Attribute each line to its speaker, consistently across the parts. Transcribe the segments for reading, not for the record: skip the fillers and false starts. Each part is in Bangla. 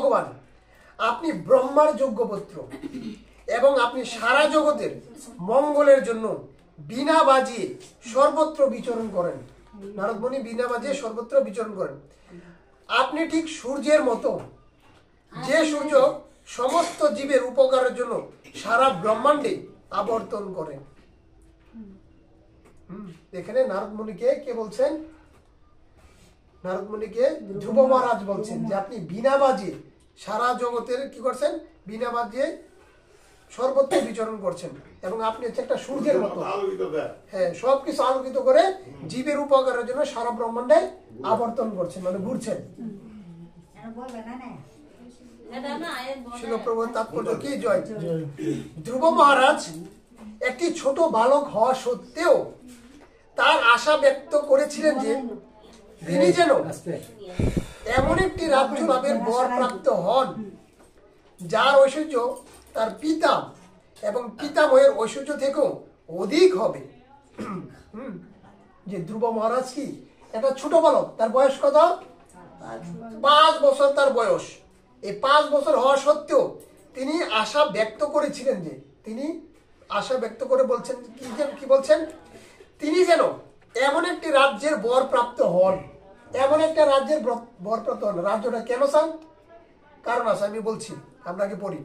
Speaker 1: ভগবান, আপনি ব্রহ্মার যোগ্য পুত্র এবং আপনি সারা জগতের মঙ্গলের জন্য বিনা বাজিয়ে সর্বত্র বিচরণ করেন। নারদ মুনি বিনা বাজিয়ে সর্বত্র বিচরণ করেন। আপনি ঠিক সূর্যের মতো, যে সূর্য সমস্ত জীবের উপকারের জন্য সারা ব্রহ্মাণ্ডে আবর্তন করেন। এখানে নারদ মুনিকে কে বলছেন? নারদ মুনিকে ধ্রুব মহারাজ বলছেন যে আপনি বিনা বাজিয়ে সারা জগতের কি করছেন? বিনা বাজিয়ে সর্বত্র বিচরণ করছেন এবং আপনি হচ্ছে একটা সূর্যের মতো, হ্যাঁ, সবকিছু আলোকিত করে জীবের উপকারের জন্য সারা ব্রহ্মাণ্ডে আবর্তন করছেন, মানে ঘুরছেন। শিলপ্রভুর তাৎপর্য কি? জয়। ধ্রুব মহারাজ একটি ছোট বালক হওয়া সত্ত্বেও তার আশা ব্যক্ত করেছিলেন যে তিনি যেন এমন একটি রাজ্য লাভের বর প্রাপ্ত হন যার ঐশ্বর্য তার পিতা এবং পিতামহের ঐশ্বর্য থেকেও অধিক হবে। যে ধ্রুব মহারাজ কি একটা ছোট বালক, তার বয়স কত? 5 বছর তার বয়স। এই 5 বছর হওয়া সত্ত্বেও তিনি আশা ব্যক্ত করেছিলেন যে তিনি আশা ব্যক্ত করে বলছেন কি বলছেন? তিনি যেন এমন একটি রাজ্যের বর প্রাপ্ত হন, এমন একটা রাজ্যের বর প্রাপ্ত হন। রাজ্যটা কেন চান? কারণ আছে, আমি বলছি, আপনাকে পড়ি।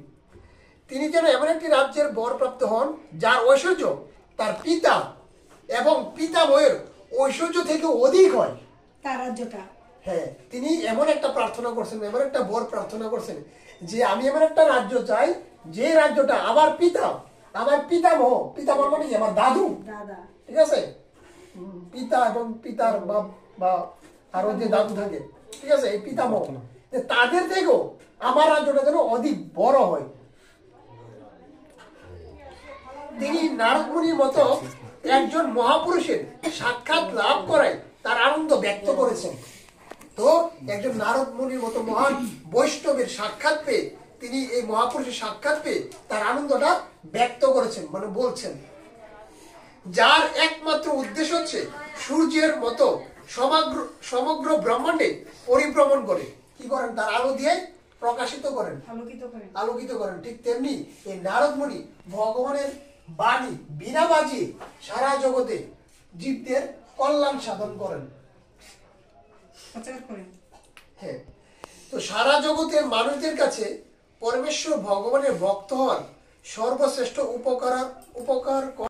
Speaker 1: তিনি যেন এমন একটি রাজ্যের বর প্রাপ্ত হন যার ঐশ্বর্য তার পিতা এবং পিতামহের ঐশ্বর্য থেকে অধিক হয়।
Speaker 2: তার রাজ্যটা,
Speaker 1: হ্যাঁ, তিনি এমন একটা প্রার্থনা করছেন, এমন একটা বর প্রার্থনা করছেন যে আমি এমন একটা রাজ্য চাই যে রাজ্যটা আমার পিতা, আমার পিতামহ, পিতামহ মানে আমার দাদু, ঠিক আছে, পিতা এবং পিতার বাপ বা আরো যে দাদু থাকে, ঠিক আছে, এই পিতামহ, তাদের থেকেও আমার রাজ্যটা যেন অধিক বড় হয়। তিনি নারদ মুনির মতো একজন মহাপুরুষের সাক্ষাৎ লাভ করায় তার আনন্দ ব্যক্ত করেছেন। তো একজন নারদ মুনির মতো মহান বৈষ্ণবের সাক্ষাৎ পেয়ে, তিনি এই মহাপুরুষের সাক্ষাৎ পেয়ে তার আনন্দটা ব্যক্ত করেছেন, মানে বলছেন, যার একমাত্র উদ্দেশ্য হচ্ছে সূর্যের মতো সমগ্র ব্রহ্মাণ্ডে পরিভ্রমণ করে কি করেন? তার আলো দিয়ে প্রকাশিত করেন, আলোকিত করেন। ঠিক তেমনি এই নারদ মুনি ভগবানের বাণী বিনা বাজিয়ে সারা জগতে জীবদের কল্যাণ সাধন করেন। হ্যাঁ, তো সারা জগতের মানুষদের কাছে পরমেশ্বর ভগবানের ভক্ত হওয়ার সর্বশ্রেষ্ঠ উপকার